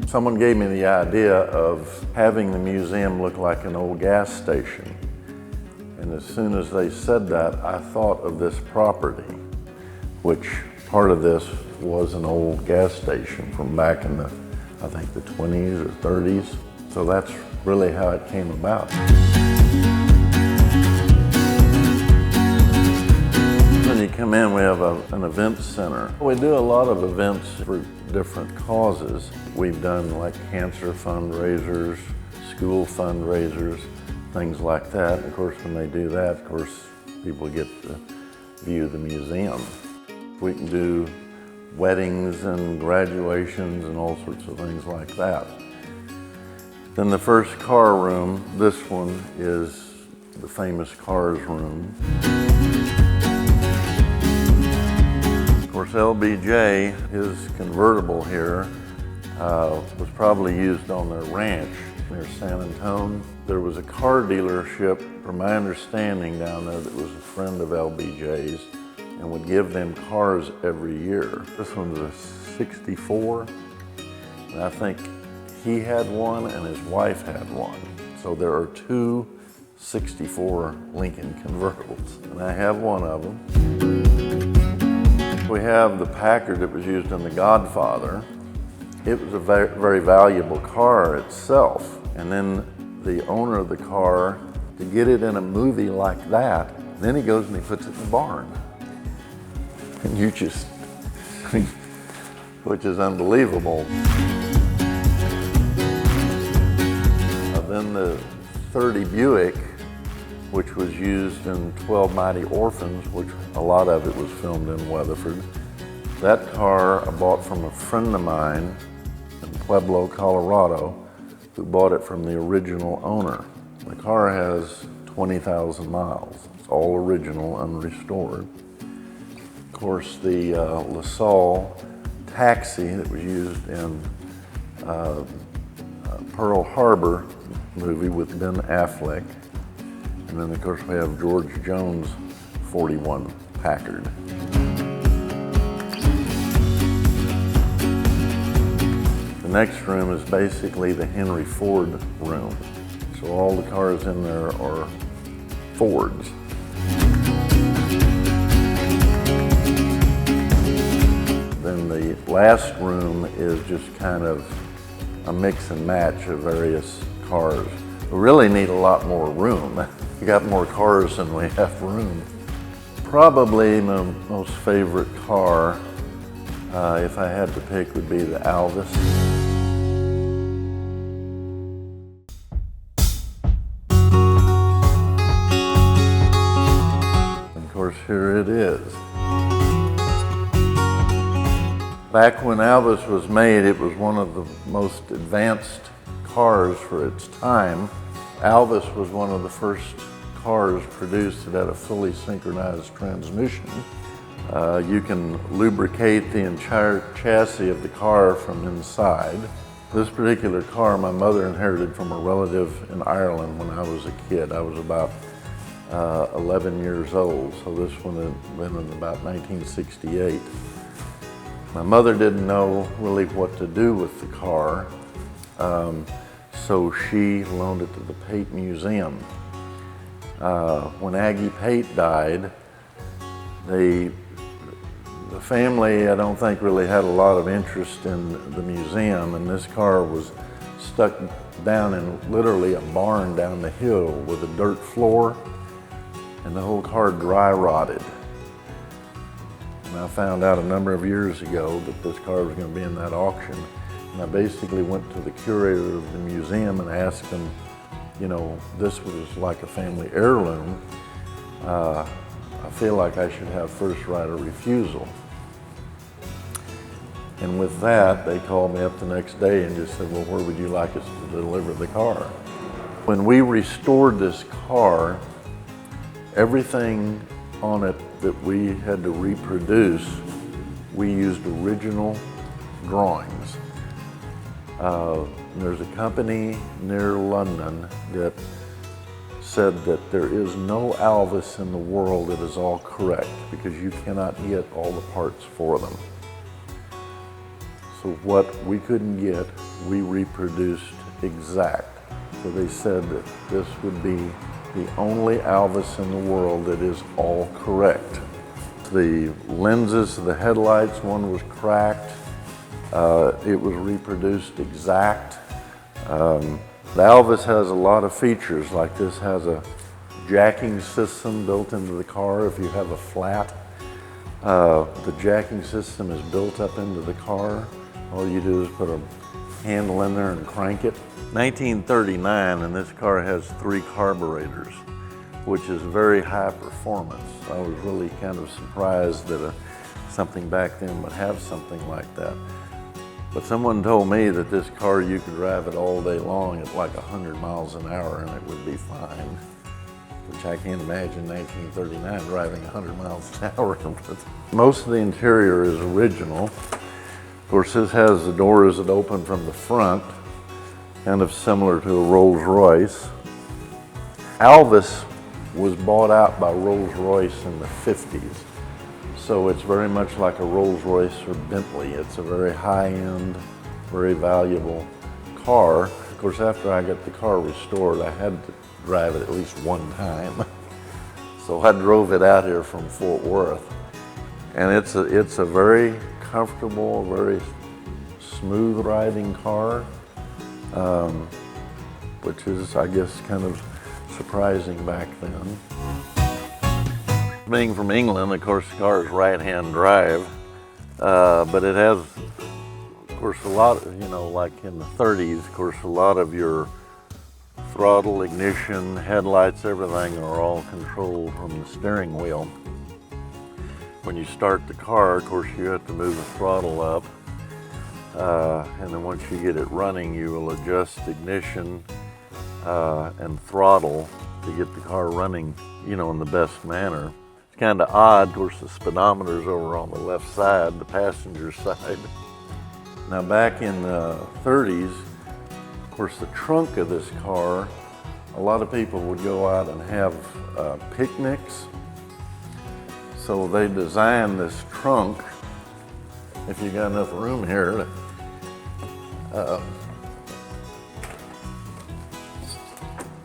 Someone gave me the idea of having the museum look like an old gas station. And as soon as they said that, I thought of this property, which part of this was an old gas station from back in the, I think the 20s or 30s. So that's really how it came about. When you come in, we have an event center. We do a lot of events for different causes. We've done like cancer fundraisers, school fundraisers, things like that. Of course, when they do that, of course, people get to view the museum. We can do weddings and graduations and all sorts of things like that. Then the first car room, this one is the famous cars room. Of course, LBJ, his convertible here, was probably used on their ranch near San Antonio. There was a car dealership, from my understanding, down there that was a friend of LBJ's and would give them cars every year. This one's a 64, and I think he had one and his wife had one. So there are two 64 Lincoln convertibles, and I have one of them. We have the Packard that was used in The Godfather. It was a very valuable car itself. And then the owner of the car, to get it in a movie like that, then he goes and he puts it in the barn. And you just, which is unbelievable. Then the 30 Buick, which was used in 12 Mighty Orphans, which a lot of it was filmed in Weatherford. That car I bought from a friend of mine in Pueblo, Colorado, who bought it from the original owner. The car has 20,000 miles. It's all original, unrestored. Of course, the LaSalle taxi that was used in Pearl Harbor movie with Ben Affleck. And then of course we have George Jones' 41 Packard. The next room is basically the Henry Ford room. So all the cars in there are Fords. Then the last room is just kind of a mix and match of various cars. We really need a lot more room. We got more cars than we have room. Probably my most favorite car, if I had to pick, would be the Alvis. And of course, here it is. Back when Alvis was made, it was one of the most advanced cars for its time. Alvis was one of the first cars produced that had a fully synchronized transmission. You can lubricate the entire chassis of the car from inside. This particular car my mother inherited from a relative in Ireland when I was a kid. I was about 11 years old, so this one had been in about 1968. My mother didn't know really what to do with the car, so she loaned it to the Pate Museum. When Aggie Pate died, the family, I don't think, really had a lot of interest in the museum, and this car was stuck down in literally a barn down the hill with a dirt floor, and the whole car dry rotted. And I found out a number of years ago that this car was going to be in that auction. And I basically went to the curator of the museum and asked him, you know, this was like a family heirloom. I feel like I should have first right of refusal. And with that, they called me up the next day and just said, well, where would you like us to deliver the car? When we restored this car, everything on it that we had to reproduce, we used original drawings. There's a company near London that said that there is no Alvis in the world that is all correct because you cannot get all the parts for them. So what we couldn't get, we reproduced exact. So they said that this would be the only Alvis in the world that is all correct. The lenses of the headlights, one was cracked. It was reproduced exact. The Alvis has a lot of features, like this has a jacking system built into the car. If you have a flat, the jacking system is built up into the car. All you do is put a handle in there and crank it. 1939, and this car has 3 carburetors, which is very high performance. I was really kind of surprised that something back then would have something like that. But someone told me that this car, you could drive it all day long at like 100 miles an hour and it would be fine. Which I can't imagine 1939 driving 100 miles an hour. Most of the interior is original. Of course, this has the doors that open from the front, kind of similar to a Rolls Royce. Alvis was bought out by Rolls Royce in the 50s. So it's very much like a Rolls Royce or Bentley. It's a very high-end, very valuable car. Of course, after I got the car restored, I had to drive it at least one time. So I drove it out here from Fort Worth. And it's a very comfortable, very smooth riding car, which is, I guess, kind of surprising back then. Being from England, of course, the car is right-hand drive, but it has, of course, a lot, like in the 30s, of course, a lot of your throttle, ignition, headlights, everything are all controlled from the steering wheel. When you start the car, of course, you have to move the throttle up, and then once you get it running, you will adjust ignition and throttle to get the car running, in the best manner. It's kind of odd, of course, the speedometer's over on the left side, the passenger side. Now, back in the 30s, of course, the trunk of this car, a lot of people would go out and have picnics. So they designed this trunk, if you got enough room here,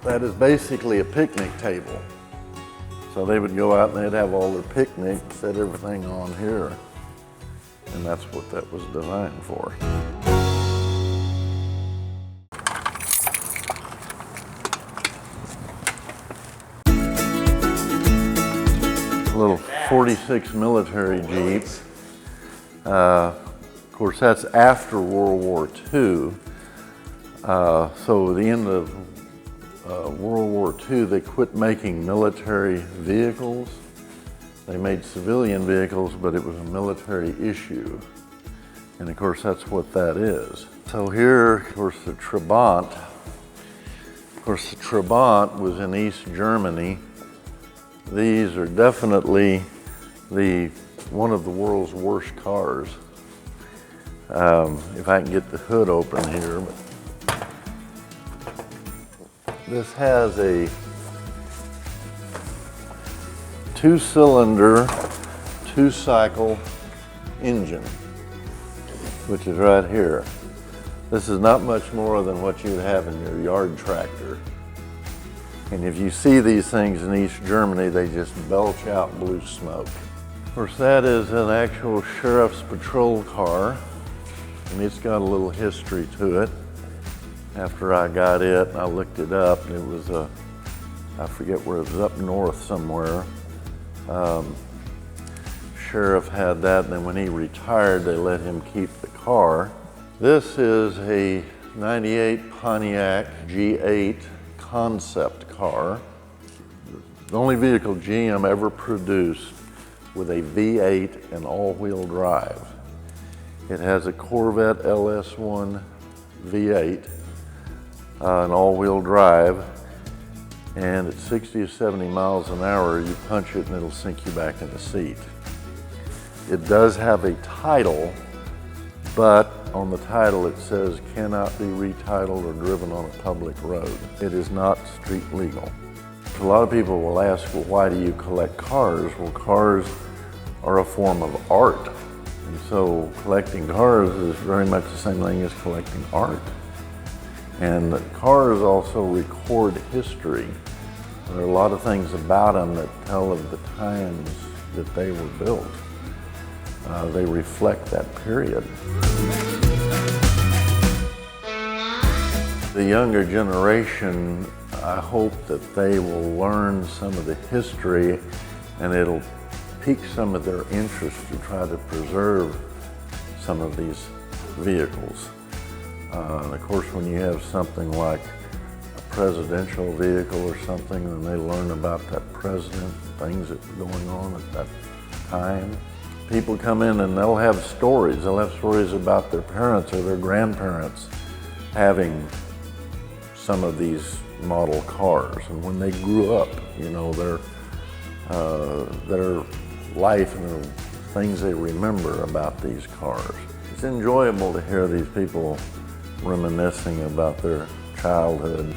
that is basically a picnic table. So they would go out and they'd have all their picnics, set everything on here, and that's what that was designed for. Little 46 military Jeep. Of course, that's after World War II. So at the end of World War II, they quit making military vehicles. They made civilian vehicles, but it was a military issue. And of course, that's what that is. So here, of course, the Trabant. Of course, the Trabant was in East Germany. These are definitely one of the world's worst cars. If I can get the hood open here. But this has a 2-cylinder, 2-cycle engine, which is right here. This is not much more than what you'd have in your yard tractor. And if you see these things in East Germany, they just belch out blue smoke. Of course, that is an actual sheriff's patrol car, and it's got a little history to it. After I got it, I looked it up, and it was I forget where it was, up north somewhere. Sheriff had that, and then when he retired, they let him keep the car. This is a '98 Pontiac G8 concept car. The only vehicle GM ever produced with a V8 and all-wheel drive. It has a Corvette LS1 V8, an all-wheel drive, and at 60 or 70 miles an hour, you punch it and it'll sink you back in the seat. It does have a title, but on the title it says cannot be retitled or driven on a public road. It is not street legal. A lot of people will ask, well, why do you collect cars? Well, cars are a form of art. And so collecting cars is very much the same thing as collecting art. And cars also record history. There are a lot of things about them that tell of the times that they were built. They reflect that period. The younger generation, I hope that they will learn some of the history, and it'll pique some of their interest to try to preserve some of these vehicles. Of course, when you have something like a presidential vehicle or something, then they learn about that president, things that were going on at that time. People come in and they'll have stories. They'll have stories about their parents or their grandparents having some of these model cars, and when they grew up, you know, their life and the things they remember about these cars. It's enjoyable to hear these people reminiscing about their childhood.